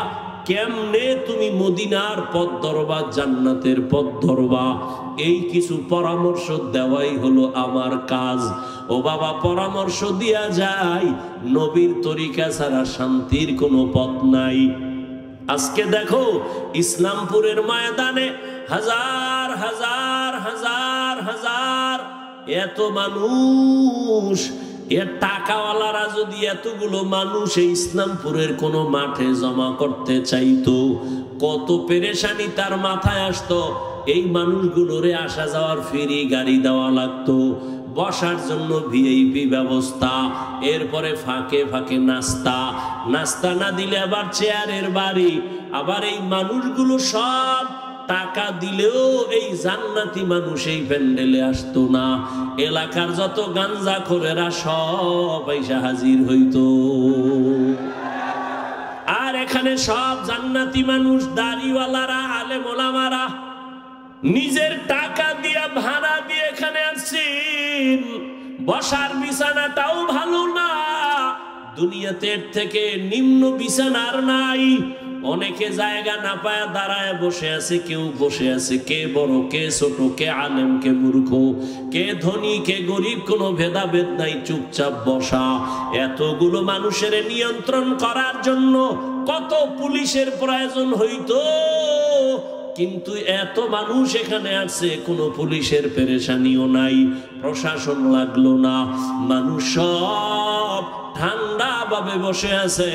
কেমনে তুমি মদিনার পথ ধরবা, জান্নাতের পথ ধরবা, এই কিছু পরামর্শ দেওয়াই হলো আমার কাজ। ও বাবা, পরামর্শ দিয়া যায়, নবীর তরিকা ছাড়া শান্তির কোনো পথ নাই। আজকে দেখো ইসলামপুরের ময়দানে হাজার হাজার হাজার হাজার এত মানুষ, এর টাকাওয়ালারা যদি এতগুলো মানুষ এই ইসলামপুরের কোনো মাঠে জমা করতে চাইতো, কত পেরেশানি তার মাথায় আসতো। এই মানুষগুলোরে আসা যাওয়ার ফ্রি গাড়ি দেওয়া লাগতো, বসার জন্য ভিআইপি ব্যবস্থা, এরপরে ফাঁকে ফাঁকে নাস্তা, নাস্তা না দিলে আবার চেয়ারের বাড়ি। আবার এই মানুষগুলো সব টাকা দিলেও এই জান্নাতি মানুষ এই প্যান্ডেলে আসতো না। এলাকার যত গাঞ্জাখোরেরা সব পয়সা হাজির হইতো, আর এখানে সব জান্নাতি মানুষ, দাড়িওয়ালারা, আলেম ওলামারা নিজের টাকা দিয়া ভাড়া দিয়ে এখানে আসছেন। বসার বিছানাটাও ভালো না, দুনিয়াতে থেকে নিম্ন বিছানার নাই। অনেকে জায়গা না পায় দাঁড়ায় বসে আছে, কেউ বসে আছে, কে বড় কে ছোট, কে আলেম কে মূর্খ, কে ধনী কে গরিব, কোনো ভেদাভেদ নাই, চুপচাপ বসা। এতগুলো মানুষের নিয়ন্ত্রণ করার জন্য কত পুলিশের প্রয়োজন হইতো, কিন্তু এত মানুষ এখানে আছে, কোনো পুলিশের পেরেশানিও নাই, প্রশাসন লাগলো না, মানুষ সব ঠান্ডা ভাবে বসে আছে।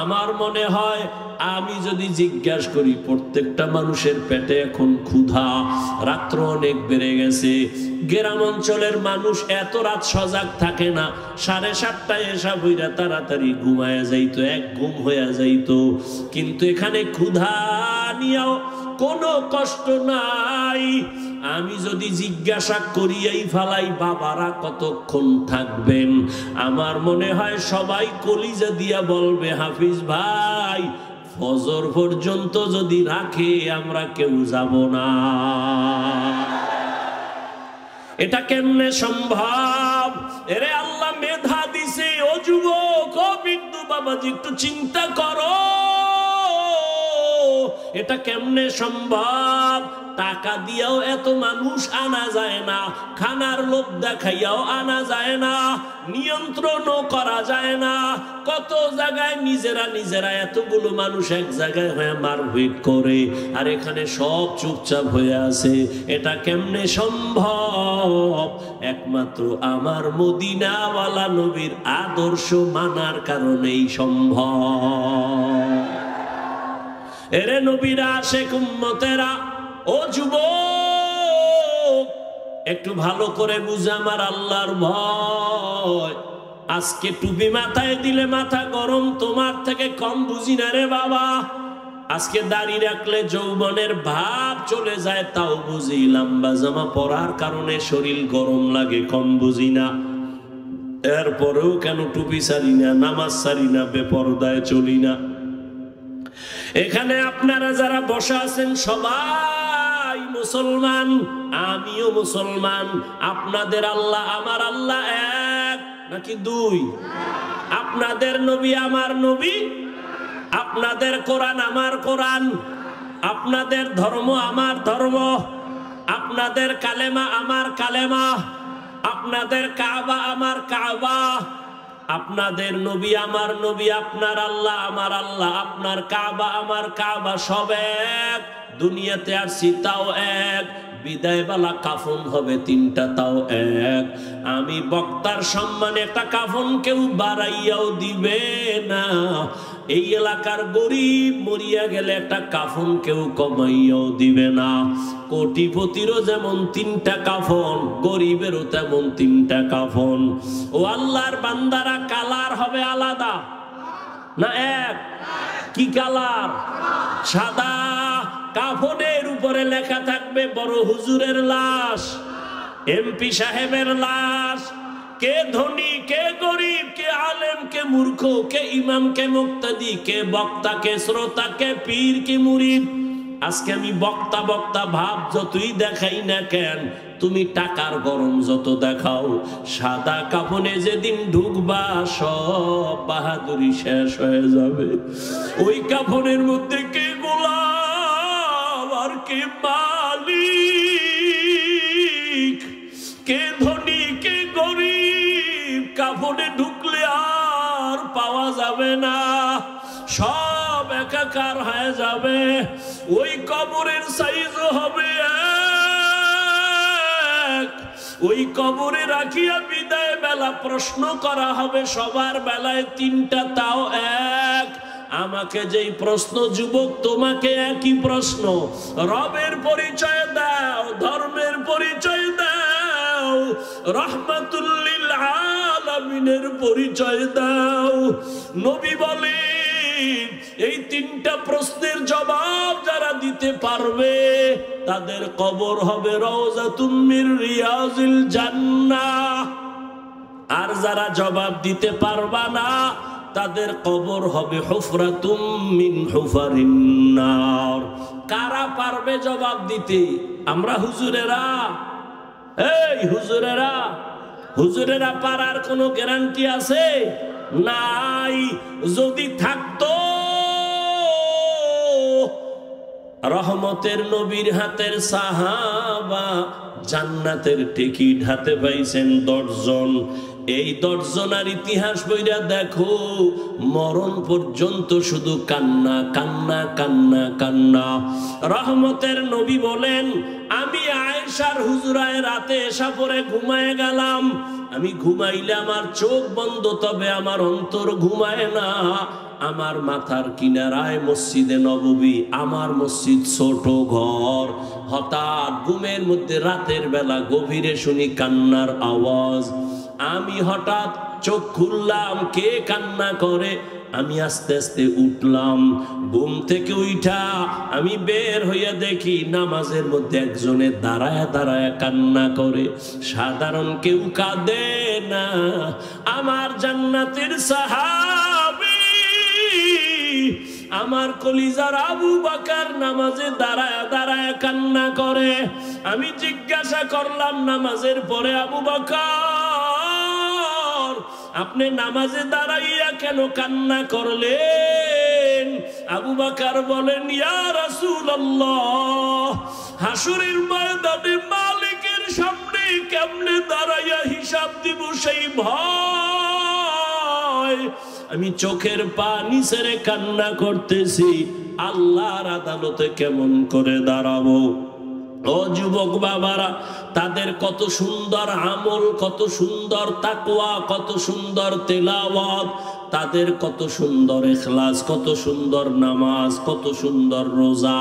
আমার মনে হয় আমি যদি জিজ্ঞাসা করি, প্রত্যেকটা মানুষের পেটে এখন ক্ষুধা, রাত্র অনেক বেড়ে গেছে। গ্রাম অঞ্চলের মানুষ এত রাত সজাগ থাকে না, 7:30টায় এসা বইরা তাড়াতাড়ি ঘুমায়া যাইতো, এক ঘুম হইয়া যাইতো। কিন্তু এখানে ক্ষুধা নিয়েও কোনো কষ্ট নাই। আমি যদি জিজ্ঞাসা করিয়াই ফালাই বাবারা কতক্ষণ থাকবেন, আমার মনে হয় সবাই কলিজা দিয়া বলবে, হাফিজ ভাই ফজর পর্যন্ত যদি রাখে আমরা কেউ যাব না। এটা কেমনে সম্ভব? এরে আল্লাহ মেধা দিছে। ও যুবক, ও বিন্দু বাবাজি, একটু চিন্তা করো, এটা কেমনে সম্ভব? টাকা দিয়েও এত মানুষ আনা যায় না, খানার লোভ দেখাইয়াও আনা যায় না, নিয়ন্ত্রণও করা যায় না। কত জায়গায় নিজেরা নিজেরা এতগুলো মানুষ এক জায়গায় হয়ে মারপিট করে, আর এখানে সব চুপচাপ হয়ে আছে। এটা কেমনে সম্ভব? একমাত্র আমার মদিনাওয়ালা নবীর আদর্শ মানার কারণেই সম্ভব। এরে নবীরা, আশেক উম্মতেরা, ও যুবক, একটু ভালো করে বুঝে আমার আল্লাহর ভয়। আজকে টুপি মাথায় দিলে মাথা গরম, তোমার থেকে কম বুঝি না রে বাবা। আজকে দাড়ি রাখলে যৌবনের ভাব চলে যায়, তাও বুঝি। লম্বা জামা পরার কারণে শরীর গরম লাগে, কম বুঝি না। এরপরেও কেন টুপি ছাড়ি না, নামাজ ছাড়ি না, বেপরদায় চলি না। এখানে আপনারা যারা বসা আছেন সবাই মুসলমান, আমিও মুসলমান। আপনাদের আল্লাহ আমার আল্লাহ এক নাকি দুই? আপনাদের নবী আমার নবী, আপনাদের কোরআন আমার কোরআন, আপনাদের ধর্ম আমার ধর্ম, আপনাদের কালেমা আমার কালেমা, আপনাদের কাবা আমার কাবা, আপনাদের নবী আমার নবী, আপনার আল্লাহ আমার আল্লাহ, আপনার কাবা আমার কাবা, সব এক। দুনিয়াতে আসছি তাও এক, বিদায় বেলা কাফন হবে তিনটা তাও এক। আমি বক্তার সম্মানে একটা কাফন কেউ বাড়াইয়াও দিবে না। এই এলাকার গরিব মরিয়া গেলে একটা কাফন কেউ কমাইয়াও দিবে না। কোটিপতিরও যেমন তিনটা কাফন, গরিবেরও তেমন তিনটা কাফন। ও আল্লাহর বান্দারা, কালার হবে আলাদা না এক? কি কালার? সাদা। কাফনের উপরে লেখা থাকবে বড় হুজুরের লাশ, এমপি সাহেবের লাশ। কে ধনী, কে গরিব, কে আলেম, কে মূর্খ, কে ইমাম, কে মুক্তাদি, কে বক্তা, কে শ্রোতা, কে পীর, কে মুরিদ। আজকে আমি বক্তা বক্তা ভাব যতই দেখাই না কেন, তুমি টাকার গরম যত দেখাও, সাদা কাফনে যেদিন ঢুকবা সব বাহাদুরি শেষ হয়ে যাবে। ওই কাফনের মধ্যে কে গোলাম আর কে মালিক, কে ধনী, কে গরিব, কাফনে ঢুকলে আর পাওয়া যাবে না, সব একাকার হয়ে যাবে। ওই কবরের সাইজও হবে এক। ওই কবরে রাখিয়া বিদায় বেলা প্রশ্ন করা হবে সবার বেলায় তিনটা তাও এক। আমাকে যেই প্রশ্ন যুবক, তোমাকে একই প্রশ্ন। রবের পরিচয় দাও, ধর্মের পরিচয় দাও, রহমাতুল লিল আলামিনের পরিচয় দাও। নবী বলেন এই তিনটা প্রশ্নের জবাব যারা দিতে পারবে তাদের কবর হবে রওজাতুম মির রিয়াজিল জান্নাহ। আর যারা জবাব দিতে পারবা না তাদের কবর হবে হুফরাতুম মিন হুফারিন নার। কারা পারবে জবাব দিতে? আমরা হুজুরেরা। এই হুজুরেরা, হুজুরেরা পারার কোনো গ্যারান্টি আছে? নাই। যদি থাকতো, রহমতের নবীর হাতের সাহাবা জান্নাতের টিকিট হাতে পাইছেন 10 জন। এই 10 জনের ইতিহাস বইরা দেখো, মরণ পর্যন্ত শুধু কান্না কান্না কান্না কান্না। রহমতের নবী বলেন, আমি আয়েশার হুজরায় রাতে এসা পরে ঘুমায় গেলাম। আমি ঘুমাইলে আমার চোখ বন্ধ, তবে আমার অন্তর ঘুমায় না। আমার মাথার কিনারায় মসজিদে নববী, আমার মসজিদ ছোট ঘর। হঠাৎ ঘুমের মধ্যে রাতের বেলা গভীরে শুনি কান্নার আওয়াজ। আমি হঠাৎ চোখ খুললাম, কে কান্না করে? আমি আস্তে আস্তে উঠলাম। ঘুম থেকে উঠা আমি বের হইয়া দেখি নামাজের মধ্যে একজনে দাঁড়ায় দাঁড়ায় কান্না করে। সাধারণ কেউ কাঁদে না, আমার জান্নাতের সাহাবী, আমার কলিজার আবু বকর নামাজে দাঁড়ায় দাঁড়ায় কান্না করে। আমি জিজ্ঞাসা করলাম নামাজের পরে, আবু বকর আপনি নামাজে দাঁড়াইয়া কেন কান্না করলেন? আবু বকর বলেন, ইয়া রাসূলুল্লাহ, হাসরের ময়দানে মালিকের সামনে কেমনে দাঁড়াইয়া হিসাব দিব সেই ভয়। আমি চোখের পানি ছেড়ে কান্না করতেছি, আল্লাহর আদালতে কেমন করে দাঁড়াবো। ও যুবক বাবারা, তাদের কত সুন্দর আমল, কত সুন্দর তাকওয়া, কত সুন্দর তেলাওয়াত, তাদের কত সুন্দর ইখলাস, কত সুন্দর নামাজ, কত সুন্দর রোজা।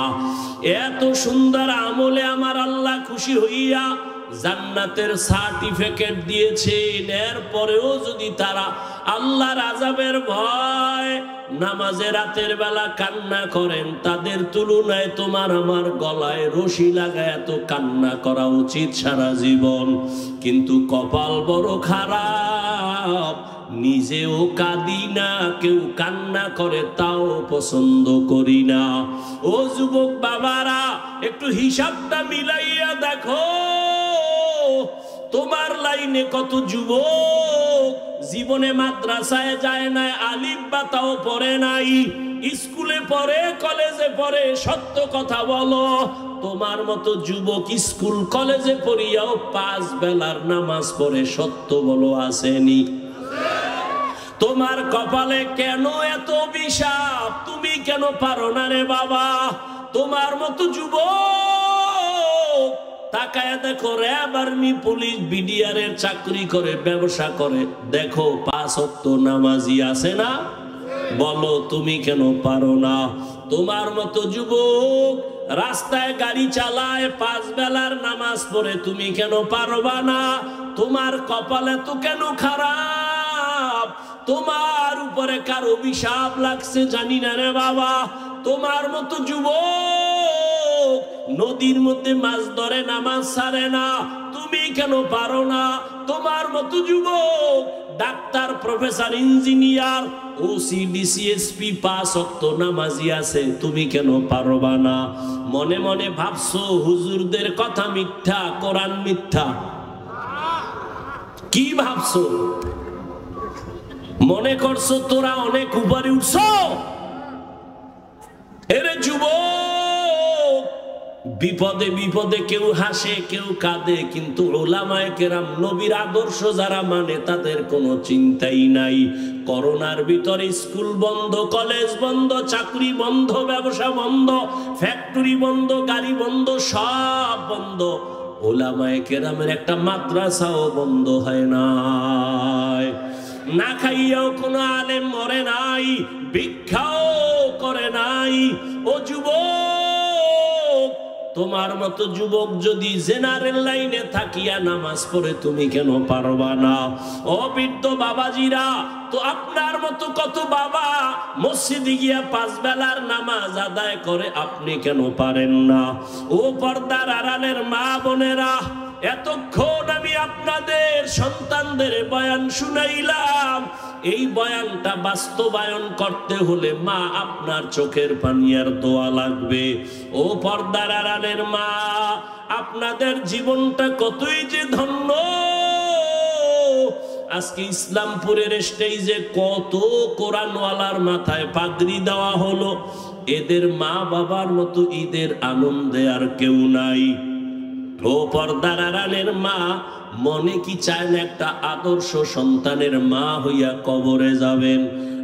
এত সুন্দর আমলে আমার আল্লাহ খুশি হইয়া জান্নাতের সার্টিফিকেট দিয়েছেন। এরপরেও যদি তারা আল্লাহর আযাবের ভয় নামাজে রাতের বেলা কান্না করেন, তাদের তুলনায় তোমার আমার গলায় রশি লাগায় এত কান্না করা উচিত সারা জীবন। কিন্তু কপাল বড় খারাপ, নিজেও কাঁদি না, কেউ কান্না করে তাও পছন্দ করি না। ও যুবক বাবারা, একটু হিসাবটা মিলাইয়া দেখো, তোমার লাইনে কত যুবক জীবনে মাদ্রাসায় যায় নাই, আলিফ বা তাও পড়ে নাই, স্কুলে পড়ে, কলেজে পড়ে। সত্য কথা বলো, তোমার মতো যুবক স্কুল কলেজে পড়িয়াও 5 বেলার নামাজ পড়ে, সত্য বলো আসেনি? তোমার কপালে কেন এত অভিশাপ? তুমি কেন পারো না রে বাবা? তোমার মতো যুবক তাকায় দেখো, র্যাব, আর্মি, পুলিশ, বিডিআর এর চাকরি করে, ব্যবসা করে, দেখো 5 ওয়াক্ত নামাজি আছে না? বলো তুমি কেন পারো না? তোমার মতো যুবক রাস্তায় গাড়ি চালায়, 5 বেলার নামাজ পড়ে, তুমি কেন পারবা না? তোমার কপালে তো কেন খারাপ? তোমার উপরে কার অভিশাপ লাগছে জানি না রে বাবা। তোমার মতো যুবক নদীর মধ্যে মাছ ধরে, নামাজ ছাড়ে না, তুমি কেন পারো না? তোমার মতো যুবক doctor, professor, engineer, OC, DC, SP, 5 ওয়াক্ত নামাজি আছে, তুমি কেন পারবা না? মনে মনে ভাবছো হুজুরদের কথা মিথ্যা, কোরআন মিথ্যা। কি ভাবছো? মনে করছো তোরা অনেক উপরে উঠছো? এরে যুবক, বিপদে বিপদে কেউ হাসে, কেউ কাঁদে, কিন্তু উলামায়ে কেরাম, নবীর আদর্শ যারা মানে, তাদের কোনো চিন্তাই নাই। করোনার ভিতরে স্কুল বন্ধ, কলেজ বন্ধ, চাকরি বন্ধ, ব্যবসা বন্ধ, ফ্যাক্টরি বন্ধ, গাড়ি বন্ধ, সব বন্ধ। উলামায়ে কেরামের একটা মাদ্রাসাও বন্ধ হয় নাই। না খাইয়াও কোনো আলেম মরে নাই, ভিক্ষাও করে নাই। ও যুবক, তোমার মতো যুবক যদি জেনারেল লাইনে থাকিয়া নামাজ পড়ে, তুমি কেন পারবা না? ও বৃদ্ধ বাবাজিরা, তো আপনার মতো কত বাবা মসজিদে গিয়া 5 বেলার নামাজ আদায় করে, আপনি কেন পারেন না? ও পর্দার আড়ালের মা বোনেরা, এতক্ষণ আমি আপনাদের সন্তানদের বয়ান শুনাইলাম। এই বয়ানটা বাস্তবায়ন করতে হলে মা, আপনার চোখের পানি আর দোয়া লাগবে। ও পর্দার আড়ালের মা, আপনাদের জীবনটা কতই যে ধন্য। আজকে ইসলামপুরের স্টেজে কত কোরআনওয়ালার মাথায় পাগড়ি দেওয়া হলো। এদের মা বাবার মতো ঈদের আনন্দে আর কেউ নাই। ও পর্দার আড়ালের মা, মনে কি চায় না একটা আদর্শ সন্তানের মা হইয়া কবরে যাবেন?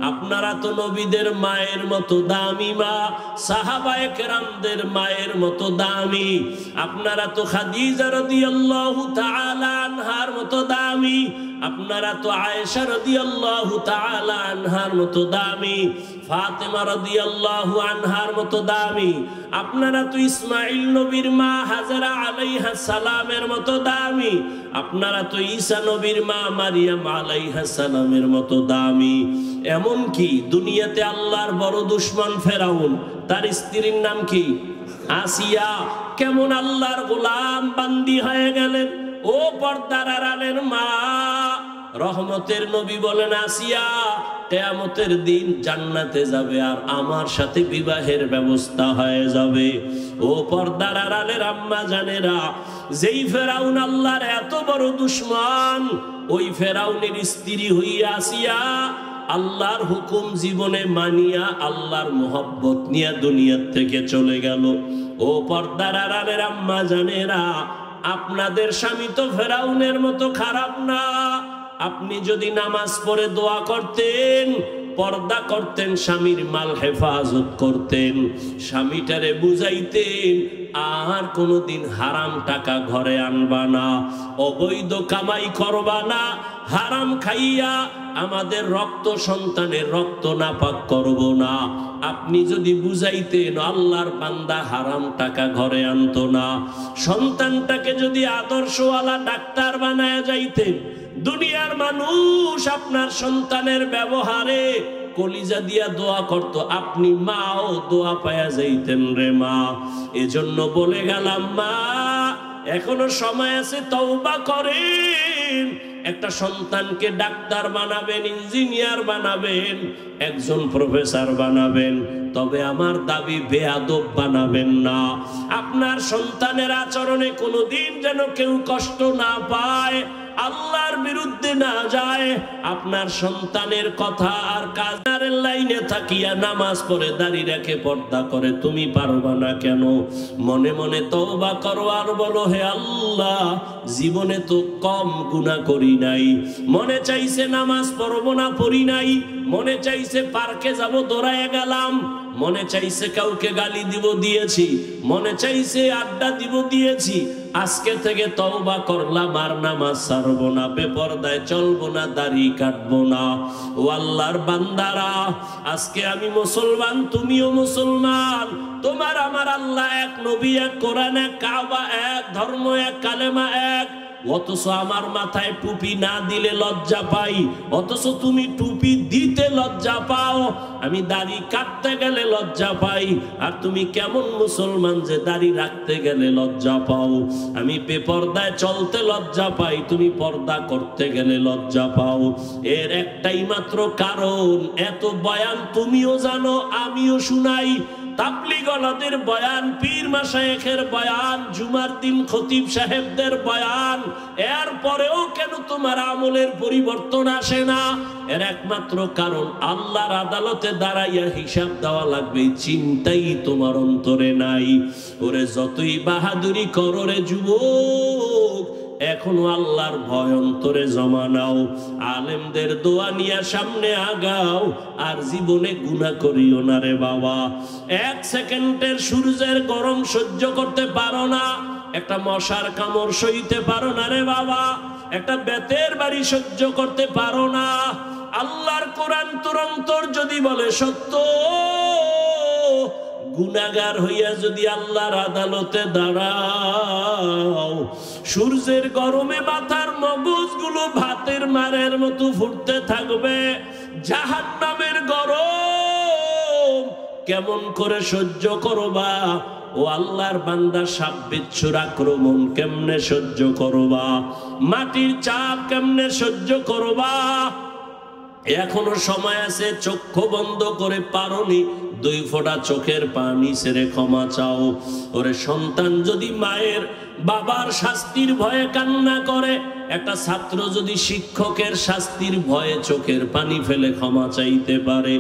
আপনারা তো নবীদের মায়ের মতো দামি মা, সাহাবায়ে কেরামদের মায়ের মতো দামি। আপনারা তো খাদিজা রাদিয়াল্লাহু তাআলা আনহার মতো দামি। আপনারা তো আয়েশা রাদিয়াল্লাহু তাআলা আনহার মতো দামি, ফাতেমা রাদিয়াল্লাহু আনহার মতো দামি। আপনারা তো ইসমাঈল নবীর মা হাজেরা আলাইহা সালামের মতো দামি। আপনারা তো ঈসা নবীর মা মারিয়াম আলাইহা সালামের মতো দামি। এমন কি দুনিয়াতে আল্লাহর বড় দুশমন ফেরাউন, তার স্ত্রীর নাম কি? আসিয়া, কেমন আল্লাহর গোলাম বান্দি হয়ে গেলেন। ও পর্দার আড়ালের মা, রহমতের নবী বলেন, আসিয়া কিয়ামতের দিন জান্নাতে যাবে আর আমার সাথে বিবাহের ব্যবস্থা হয়ে যাবে। ও পর্দার আড়ালের আম্মা জানেরা, যেই ফেরাউন আল্লাহর এত বড় দুশমন, ওই ফেরাউনের স্ত্রী হইয়া আসিয়া আল্লাহর হুকুম জীবনে মানিয়া আল্লাহর মোহব্বত নিয়ে দুনিয়ার থেকে চলে গেল। ও পর্দার আড়ালের আম্মা জানেরা, আপনাদের স্বামী তো ফেরাউনের মতো খারাপ না। আপনি যদি নামাজ পড়ে দোয়া করতেন, পর্দা করতেন, স্বামীর মাল হেফাজত করতেন, স্বামীটারে বুঝাইতেন আর কোনোদিন হারাম টাকা ঘরে আনবা না, অবৈধ কামাই করবা না, হারাম খাইয়া আমাদের রক্ত সন্তানের রক্ত নাপাক করব না। আপনি যদি বুঝাইতেন, আল্লাহর বান্দা হারাম টাকা ঘরে আনতো না। সন্তানটাকে যদি আদর্শওয়ালা ডাক্তার বানায়া যাইতেন, দুনিয়ার মানুষ আপনার সন্তানের ব্যবহারে কলিজা দিয়া দোয়া করত, আপনি মাও দোয়া পায়া যাইতেন রে মা। এজন্য বলে গেলাম মা, এখনো সময় আছে, তওবা করেন। একটা সন্তানকে ডাক্তার বানাবেন, ইঞ্জিনিয়ার বানাবেন, একজন প্রফেসর বানাবেন, তবে আমার দাবি বেয়াদব বানাবেন না। আপনার সন্তানের আচরণে কোনোদিন যেন কেউ কষ্ট না পায়, আল্লাহর বিরুদ্ধে না যায়। আপনার সন্তানের কথা আর কাজের লাইনে থাকিয়া নামাজ পড়ে দাঁড়িয়ে রেখে পর্দা করে, তুমি পারবা না কেন? মনে মনে তওবা করো আর বলো, হে আল্লাহ, জীবনে তো কম গুনাহ করি নাই, মনে চাইছে নামাজ পড়বো না, পড়ি নাই, মনে চাইছে পার্কে যাব দৌড়ায় গেলাম, মনে চাইছে কাউকে গালি দিব দিয়েছি, মনে চাইছে আড্ডা দিব দিয়েছি, আজকে থেকে তওবা করলাম আর নামাজ ছাড়বো না, বেপরদায় চলবো না, দাড়ি কাটবো না। ও আল্লাহর বান্দারা, আজকে আমি মুসলমান, তুমিও মুসলমান, তোমার আমার আল্লাহ এক, নবী এক, কোরআন এক, কাবা এক, ধর্ম এক, কালেমা এক। অথচ আমার মাথায় টুপি না দিলে লজ্জা পাই, অথচ তুমি টুপি দিতে লজ্জা পাও, আমি দাড়ি কাটতে গেলে লজ্জা পাই। আর তুমি কেমন মুসলমান যে দাড়ি রাখতে গেলে লজ্জা পাও? আমি বেপরদায় চলতে লজ্জা পাই, তুমি পর্দা করতে গেলে লজ্জা পাও। এর একটাই মাত্র কারণ, এত বয়ান তুমিও জানো, আমিও শুনাই, তাবলীগওয়ালাদের বয়ান, পীর মাশায়েখের বয়ান, জুমার দিন খতিব সাহেবদের বয়ান, এরপরেও কেন তোমার আমলের পরিবর্তন আসে না? এর একমাত্র কারণ, আল্লাহর আদালতে দাঁড়াইয়া হিসাব দেওয়া লাগবে, চিন্তাই তোমার অন্তরে নাই। ওরে যতই বাহাদুরি করো রে যুবক, এখনো আল্লাহর ভয় অন্তরে জমা নাও, আলেমদের দোয়া নিয়ে সামনে আগাও, আর জীবনে গুনাহ করিও না রে বাবা। এক সেকেন্ডের সূর্যের গরম সহ্য করতে পারো না, একটা মশার কামড় সইতে পারো না রে বাবা, একটা বেতের বাড়ি সহ্য করতে পারো না। আল্লাহর কোরআন তোর অন্তর যদি বলে সত্য, গুনাহগার হইয়া যদি আল্লাহর আদালতে দাঁড়াও, সূর্যের গরমে মাথার মগজগুলো ভাতের মারের মতো ফুটতে থাকবে, জাহান্নামের গরম কেমন করে সহ্য করবা? ও আল্লাহর বান্দা, সাপ বিচ্ছুর আক্রমণ কেমনে সহ্য করবা? মাটির চাপ কেমনে সহ্য করবা? এখনো সময় আছে, চক্ষু বন্ধ করে পারোনি, 2 ফোঁটা চোখের পানি ছেড়ে ক্ষমা চাও। ওরে সন্তান যদি মায়ের বাবার শাস্তির ভয়ে কান্না করে, একটা ছাত্র যদি শিক্ষকের শাস্তির ভয়ে চোখের পানি ফেলে ক্ষমা চাইতে পারে,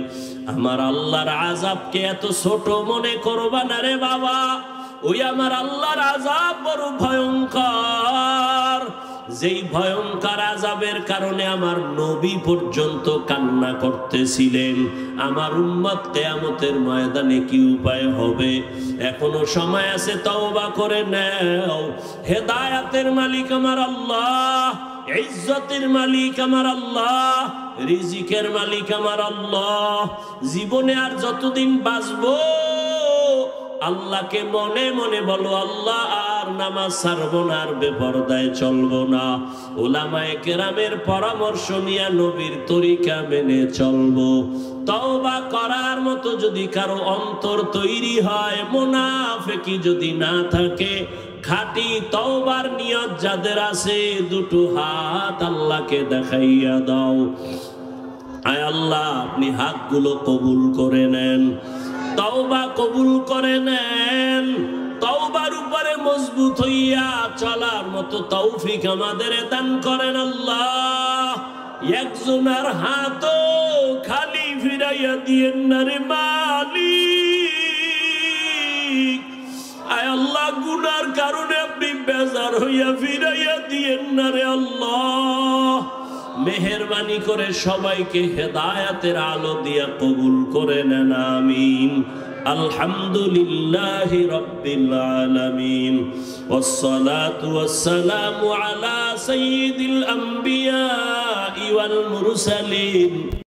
আমার আল্লাহর আযাবকে এত ছোট মনে করবা না রে বাবা। ওই আমার আল্লাহর আযাব বড় ভয়ঙ্কর, যেই ভয়ঙ্কর আযাবের কারণে আমার নবী পর্যন্ত কান্না করতেছিলেন। আমার উম্মত কিয়ামতের ময়দানে কি উপায় হবে? এখনো সময় আছে, তওবা করে নাও। হেদায়েতের মালিক আমার আল্লাহ, ইজ্জতের মালিক আমার আল্লাহ, রিজিকের মালিক আমার আল্লাহ। জীবনে আর যতদিন বাঁচবো, আল্লাহকে মনে মনে বলো, আল্লাহ আর নামাজ ছাড়বো না, আর বেপরদায় চলবো না, উলামায়ে কেরামের পরামর্শ নিয়ে নবীর তরিকা মেনে চলবো। তওবা করার মতো যদি কারো অন্তর তৈরি হয়, মুনাফিকি যদি না থাকে, খাঁটি তওবার নিয়ত যাদের আছে, 2 হাত আল্লাহকে দেখাইয়া দাও। আয় আল্লাহ, আপনি হাতগুলো কবুল করে নেন, তওবা কবুল করে নেন। তওবার উপরে মজবুত হইয়া চলার মতো তৌফিক আমাদের দান করেন আল্লাহ। একজনের হাতও খালি ফিরাইয়া দিয়েন না রে মালিক। আয় আল্লাহ, গুনার কারণে আপনি বেজার হইয়া ফিরাইয়া দিয়েন না রে আল্লাহ। মেহেরবানি করে সবাইকে হেদায়েতের আলো দিয়া কবুল করে নেন, আমিন। আলহামদুলিল্লাহি রাব্বিল আলামিন, ওয়াসসালাতু ওয়াসসালামু আলা সাইয়্যিদিল আম্বিয়া ওয়াল মুরসালিন।